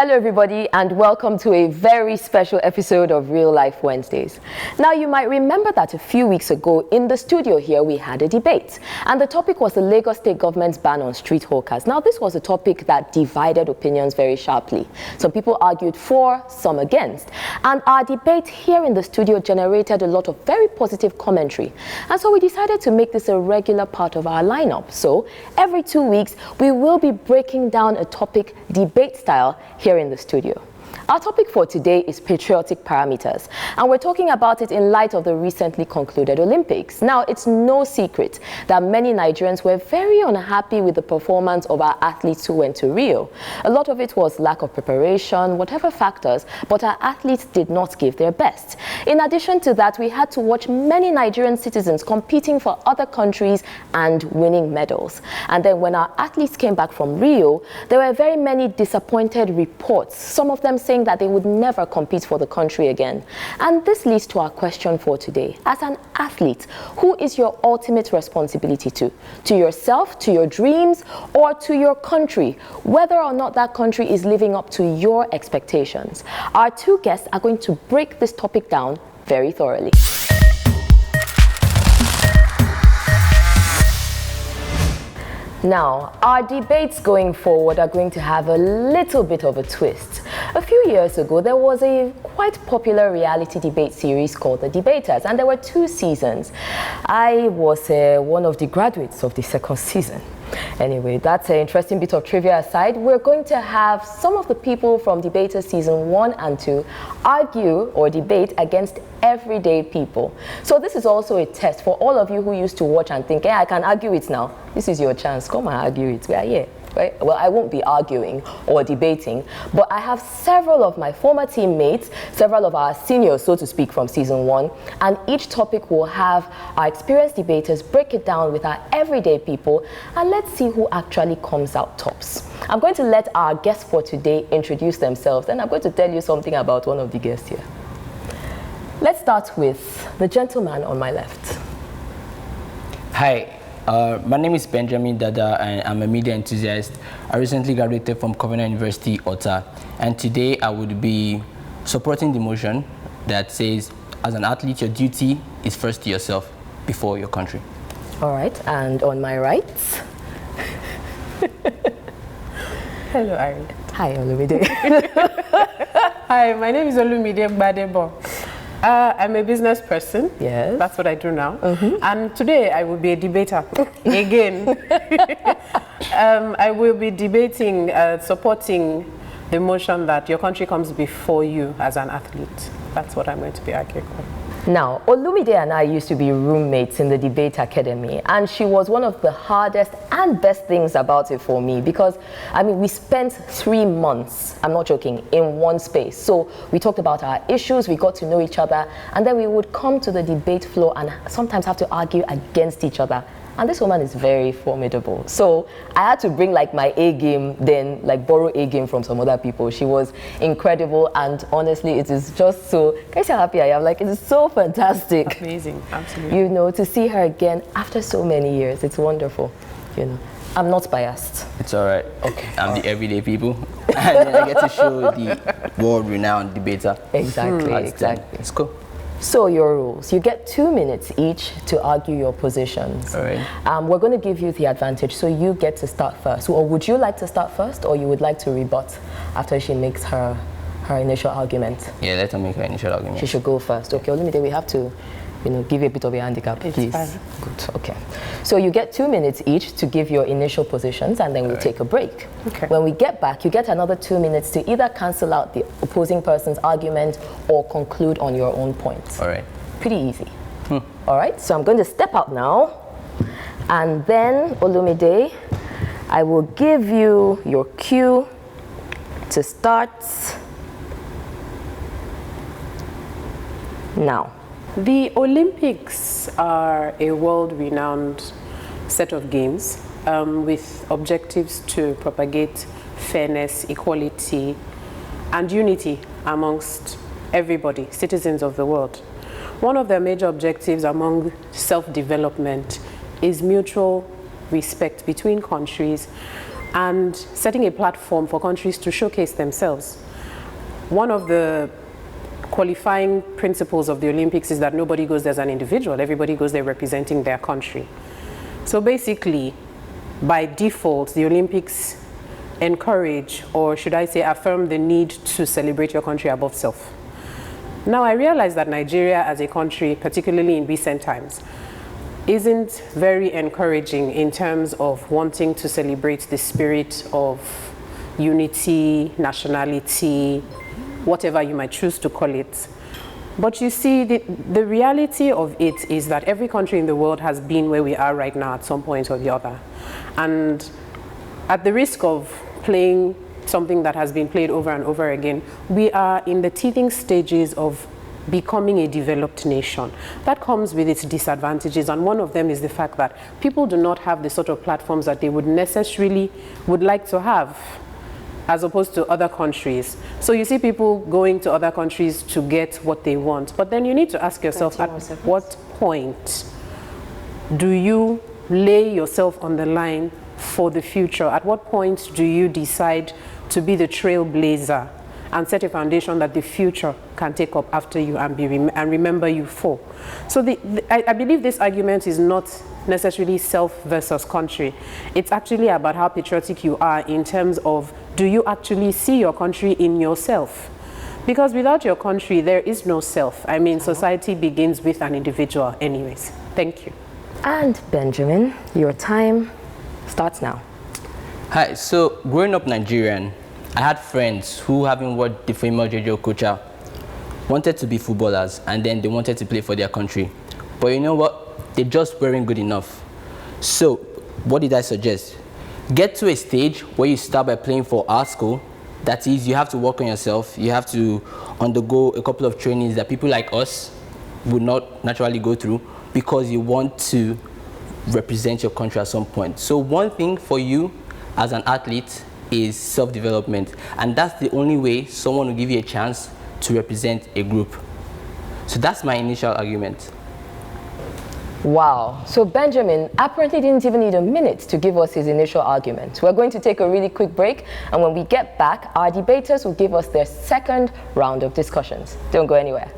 Hello everybody and welcome to a very special episode of Real Life Wednesdays. Now you might remember that a few weeks ago in the studio here we had a debate and the topic was the Lagos State government's ban on street hawkers. Now this was a topic that divided opinions very sharply. Some people argued for, some against, and our debate here in the studio generated a lot of very positive commentary, and so we decided to make this a regular part of our lineup. So every 2 weeks we will be breaking down a topic debate style here in the studio. Our topic for today is patriotic parameters, and we're talking about it in light of the recently concluded Olympics. Now, it's no secret that many Nigerians were very unhappy with the performance of our athletes who went to Rio. A lot of it was lack of preparation, whatever factors, but our athletes did not give their best. In addition to that, we had to watch many Nigerian citizens competing for other countries and winning medals. And then when our athletes came back from Rio, there were very many disappointed reports, some of them saying that they would never compete for the country again. And this leads to our question for today. As an athlete, who is your ultimate responsibility to? To yourself, to your dreams, or to your country, whether or not that country is living up to your expectations? Our two guests are going to break this topic down very thoroughly. Now, our debates going forward are going to have a little bit of a twist. A few years ago, there was a quite popular reality debate series called The Debaters, and there were 2 seasons. I was one of the graduates of the second season. Anyway, that's an interesting bit of trivia aside. We're going to have some of the people from Debaters Season 1 and 2 argue or debate against everyday people. So this is also a test for all of you who used to watch and think, hey, I can argue it now. This is your chance. Come and argue it. We are here. Right? Well, I won't be arguing or debating, but I have several of my former teammates, several of our seniors, so to speak, from Season 1, and each topic will have our experienced debaters break it down with our everyday people, and let's see who actually comes out tops. I'm going to let our guests for today introduce themselves, and I'm going to tell you something about one of the guests here. Let's start with the gentleman on my left. Hi. My name is Benjamin Dada and I'm a media enthusiast. I recently graduated from Covenant University, Ota, and today I would be supporting the motion that says, as an athlete, your duty is first to yourself before your country. All right, and on my right? Hello, Ari. Hi, Olumide. Hi, my name is Olumide Gbadebo. I'm a business person. Yes. That's what I do now. And today I will be a debater again. I will be debating, supporting the motion that your country comes before you as an athlete. That's what I'm going to be arguing for. Now, Olumide and I used to be roommates in the Debate Academy, and she was one of the hardest and best things about it for me because, I mean, we spent 3 months, I'm not joking, in one space. So we talked about our issues, we got to know each other, and then we would come to the debate floor and sometimes have to argue against each other. And this woman is very formidable. So I had to bring like my A game, then like borrow A game from some other people. She was incredible, and honestly, it is just so, guys, how happy I am. Like, it is so fantastic. Amazing, absolutely. You know, to see her again after so many years, it's wonderful. You know, I'm not biased. It's all right. Okay. I'm the everyday people, and then I get to show the world-renowned debater. Exactly, exactly. It's cool. So your rules, you get 2 minutes each to argue your positions. All right. We're going to give you the advantage, so you get to start first. Or would you like to start first, or you would like to rebut after she makes her initial argument? Yeah, let her make her initial argument. She should go first. Okay, Olumide, we have to, you know, give you a bit of a handicap, please. Fine. Good, okay. So you get 2 minutes each to give your initial positions, and then we'll take a break. Okay. When we get back, you get another 2 minutes to either cancel out the opposing person's argument or conclude on your own points. All right. Pretty easy. All right, so I'm going to step out now, and then, Olumide, I will give you your cue to start now. The Olympics are a world-renowned set of games with objectives to propagate fairness, equality, and unity amongst everybody, citizens of the world. One of their major objectives among self-development is mutual respect between countries, and setting a platform for countries to showcase themselves. One of the qualifying principles of the Olympics is that nobody goes there as an individual, everybody goes there representing their country. So basically, by default, the Olympics encourage, or should I say affirm, the need to celebrate your country above self. Now I realize that Nigeria as a country, particularly in recent times, isn't very encouraging in terms of wanting to celebrate the spirit of unity, nationality, whatever you might choose to call it. But you see, the reality of it is that every country in the world has been where we are right now at some point or the other. And at the risk of playing something that has been played over and over again, we are in the teething stages of becoming a developed nation. That comes with its disadvantages, and one of them is the fact that people do not have the sort of platforms that they would necessarily like to have, as opposed to other countries. So you see people going to other countries to get what they want, but then you need to ask yourself, at what point do you lay yourself on the line for the future? At what point do you decide to be the trailblazer and set a foundation that the future can take up after you and remember you for? So I believe this argument is not necessarily self versus country. It's actually about how patriotic you are in terms of, do you actually see your country in yourself? Because without your country, there is no self. I mean, society begins with an individual anyways. Thank you. And Benjamin, your time starts now. Hi, so growing up Nigerian, I had friends who, having watched the famous Jojo Okocha, wanted to be footballers, and then they wanted to play for their country. But you know what? They just weren't good enough. So what did I suggest? Get to a stage where you start by playing for art school. That is, you have to work on yourself. You have to undergo a couple of trainings that people like us would not naturally go through, because you want to represent your country at some point. So one thing for you as an athlete is self-development, and that's the only way someone will give you a chance to represent a group. So that's my initial argument. Wow. So Benjamin apparently didn't even need a minute to give us his initial argument. We're going to take a really quick break, and when we get back, our debaters will give us their second round of discussions. Don't go anywhere.